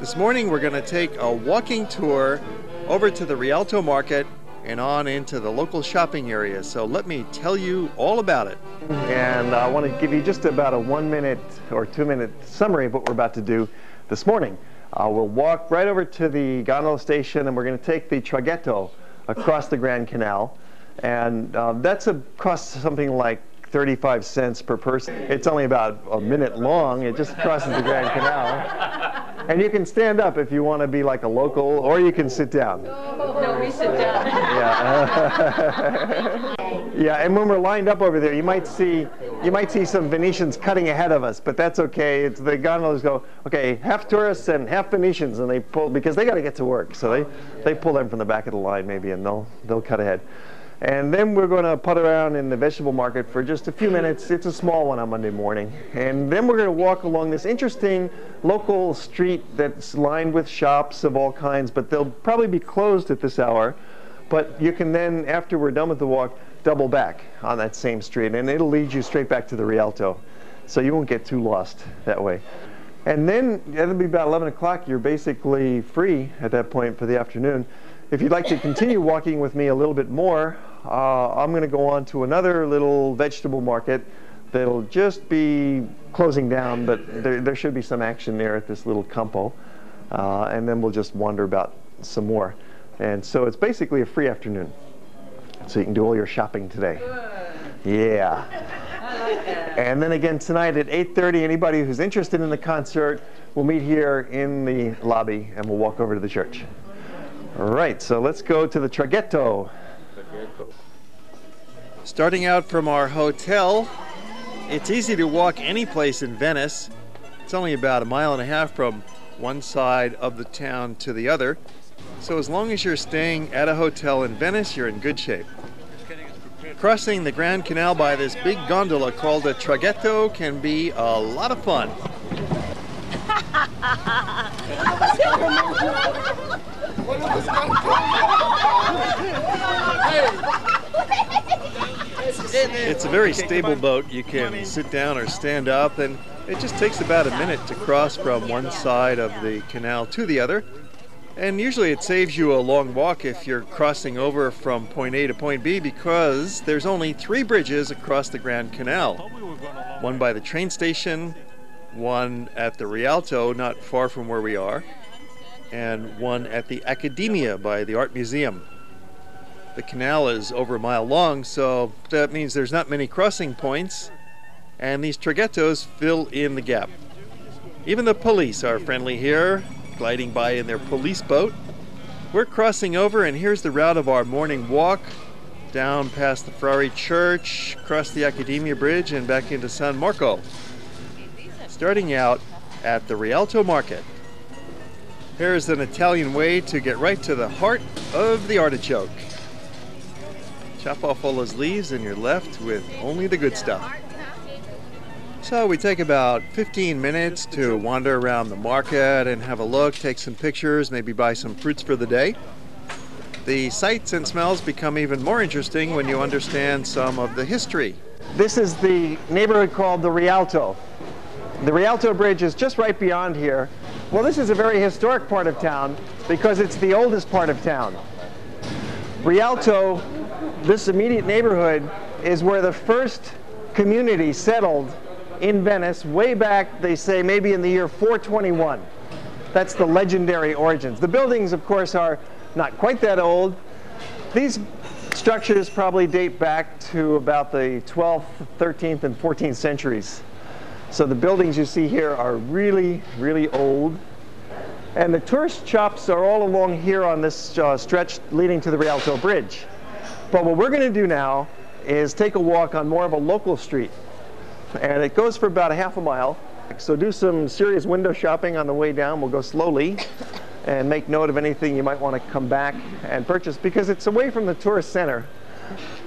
This morning we're going to take a walking tour over to the Rialto market and on into the local shopping area. So let me tell you all about it. And I want to give you just about a 1 minute or 2 minute summary of what we're about to do this morning. We'll walk right over to the gondola station and we're going to take the traghetto across the Grand Canal. And that's costs something like 35 cents per person. It's only about a minute long. It just crosses the Grand Canal. And you can stand up if you want to be like a local, or you can sit down. No, we sit down. Yeah. Yeah, and when we're lined up over there, you might see some Venetians cutting ahead of us, but that's okay. It's the gondolas go, okay, half tourists and half Venetians, and they pull because they got to get to work, so they pull them from the back of the line maybe, and they'll cut ahead. And then we're going to putt around in the vegetable market for just a few minutes. It's a small one on Monday morning. And then we're going to walk along this interesting local street that's lined with shops of all kinds, but they'll probably be closed at this hour. But you can then, after we're done with the walk, double back on that same street, and it'll lead you straight back to the Rialto. So you won't get too lost that way. And then it'll be about 11 o'clock. You're basically free at that point for the afternoon. If you'd like to continue walking with me a little bit more, I'm going to go on to another little vegetable market that'll just be closing down, but there should be some action there at this little Campo. And then we'll just wander about some more. And so it's basically a free afternoon. So you can do all your shopping today. Yeah. I like that. And then again tonight at 8:30, anybody who's interested in the concert will meet here in the lobby and we'll walk over to the church. All right, so let's go to the traghetto. Starting out from our hotel, it's easy to walk any place in Venice. It's only about 1.5 miles from one side of the town to the other. So as long as you're staying at a hotel in Venice, you're in good shape. Crossing the Grand Canal by this big gondola called a traghetto can be a lot of fun. It's a very stable boat. You can sit down or stand up, and it just takes about a minute to cross from one side of the canal to the other. And usually it saves you a long walk if you're crossing over from point A to point B, because there's only 3 bridges across the Grand Canal. One by the train station, one at the Rialto, not far from where we are, and one at the Accademia by the Art Museum. The canal is over 1 mile long, so that means there's not many crossing points, and these traghettos fill in the gap. Even the police are friendly here, gliding by in their police boat. We're crossing over, and here's the route of our morning walk down past the Frari Church, across the Accademia Bridge, and back into San Marco. Starting out at the Rialto market. Here's an Italian way to get right to the heart of the artichoke. Chop off all those leaves and you're left with only the good stuff. So we take about 15 minutes to wander around the market and have a look, take some pictures, maybe buy some fruits for the day. The sights and smells become even more interesting when you understand some of the history. This is the neighborhood called the Rialto. The Rialto Bridge is just right beyond here. Well, this is a very historic part of town because it's the oldest part of town. Rialto, this immediate neighborhood, is where the first community settled in Venice way back, they say, maybe in the year 421. That's the legendary origins. The buildings, of course, are not quite that old. These structures probably date back to about the 12th, 13th, and 14th centuries. So the buildings you see here are really, really old. And the tourist shops are all along here on this stretch leading to the Rialto Bridge. But what we're going to do now is take a walk on more of a local street. And it goes for about 1/2 mile. So do some serious window shopping on the way down. We'll go slowly and make note of anything you might want to come back and purchase, because it's away from the tourist center.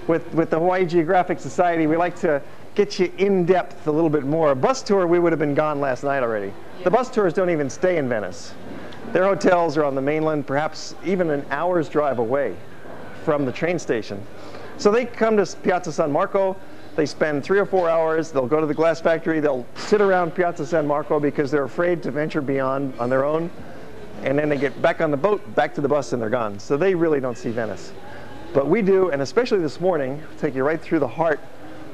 With the Hawaii Geographic Society, we like to get you in depth a little bit more. A bus tour, we would have been gone last night already. The bus tours don't even stay in Venice. Their hotels are on the mainland, perhaps even an hour's drive away from the train station. So they come to Piazza San Marco, they spend 3 or 4 hours, they'll go to the glass factory, they'll sit around Piazza San Marco because they're afraid to venture beyond on their own. and then they get back on the boat, back to the bus, and they're gone. So they really don't see Venice. But we do, and especially this morning, take you right through the heart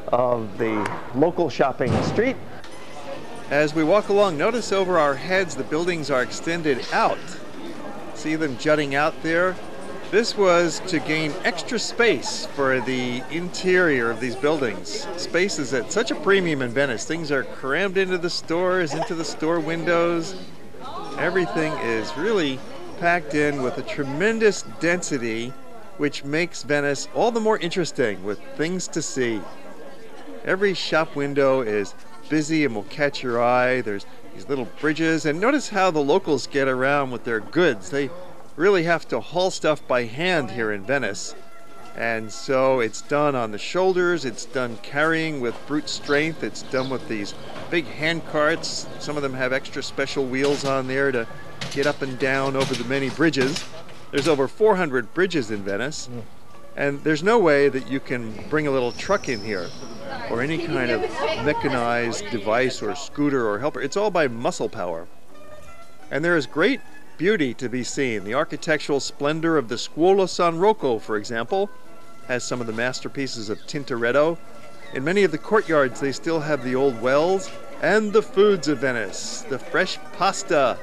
of the local shopping street. As we walk along, notice over our heads the buildings are extended out. See them jutting out there? This was to gain extra space for the interior of these buildings. Space is at such a premium in Venice. Things are crammed into the stores, into the store windows. Everything is really packed in with a tremendous density, which makes Venice all the more interesting with things to see. Every shop window is busy and will catch your eye. There's these little bridges, and notice how the locals get around with their goods. They really have to haul stuff by hand here in Venice, and so it's done on the shoulders, it's done carrying with brute strength, it's done with these big hand carts. Some of them have extra special wheels on there to get up and down over the many bridges. There's over 400 bridges in Venice, and there's no way that you can bring a little truck in here or any kind of mechanized device or scooter or helper. It's all by muscle power. And there is great beauty to be seen. The architectural splendor of the Scuola San Rocco, for example, has some of the masterpieces of Tintoretto. In many of the courtyards, they still have the old wells and the foods of Venice, the fresh pasta.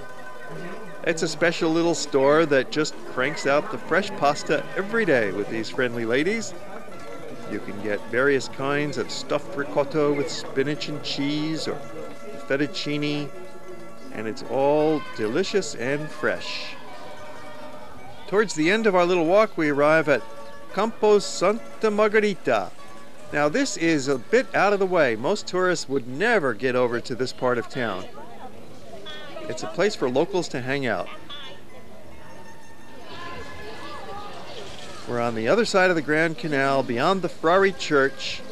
It's a special little store that just cranks out the fresh pasta every day with these friendly ladies. You can get various kinds of stuffed ricotta with spinach and cheese or fettuccine, and it's all delicious and fresh. Towards the end of our little walk, we arrive at Campo Santa Margherita. Now this is a bit out of the way. Most tourists would never get over to this part of town. It's a place for locals to hang out. We're on the other side of the Grand Canal, beyond the Frari Church,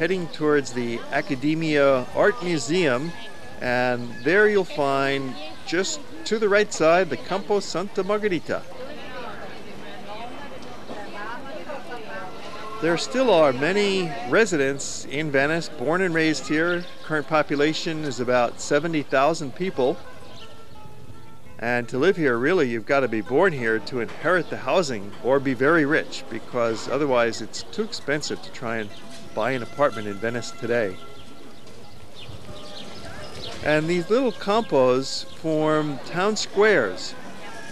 heading towards the Accademia Art Museum, and there you'll find, just to the right side, the Campo Santa Margherita. There still are many residents in Venice, born and raised here. Current population is about 70,000 people. And to live here, really, you've got to be born here to inherit the housing or be very rich, because otherwise it's too expensive to try and buy an apartment in Venice today. And these little campos form town squares.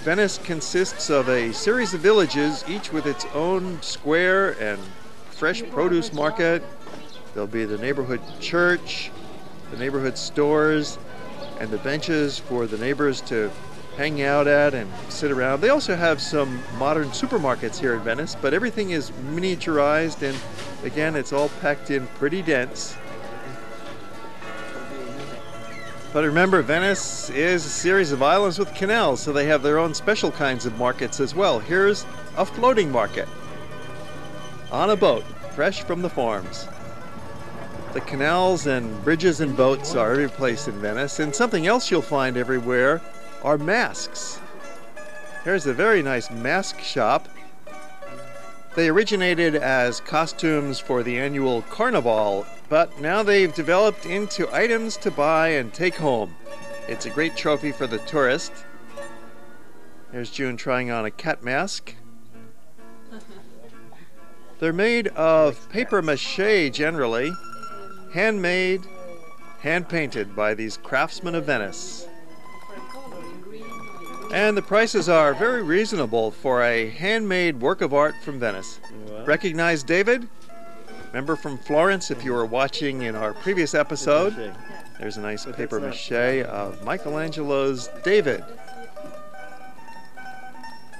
Venice consists of a series of villages, each with its own square and fresh produce market. There'll be the neighborhood church, the neighborhood stores, and the benches for the neighbors to hang out at and sit around. They also have some modern supermarkets here in Venice, but everything is miniaturized, and again, it's all packed in pretty dense. But remember, Venice is a series of islands with canals, so they have their own special kinds of markets as well. Here's a floating market on a boat, fresh from the farms. The canals and bridges and boats are every place in Venice, and something else you'll find everywhere are masks. Here's a very nice mask shop. They originated as costumes for the annual carnival, but now they've developed into items to buy and take home. It's a great trophy for the tourist. There's June trying on a cat mask. They're made of paper mache generally, handmade, hand-painted by these craftsmen of Venice. And the prices are very reasonable for a handmade work of art from Venice. Wow. Recognize David? Remember from Florence, if you were watching in our previous episode? There's a nice paper mache of Michelangelo's David.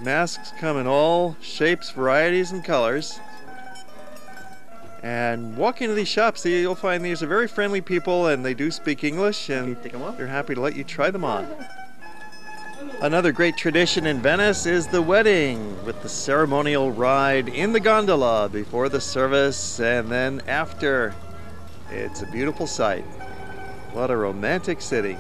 Masks come in all shapes, varieties, and colors. And walk into these shops, you'll find these are very friendly people, and they do speak English, and they're happy to let you try them on. Another great tradition in Venice is the wedding, with the ceremonial ride in the gondola before the service and then after. It's a beautiful sight. What a romantic city.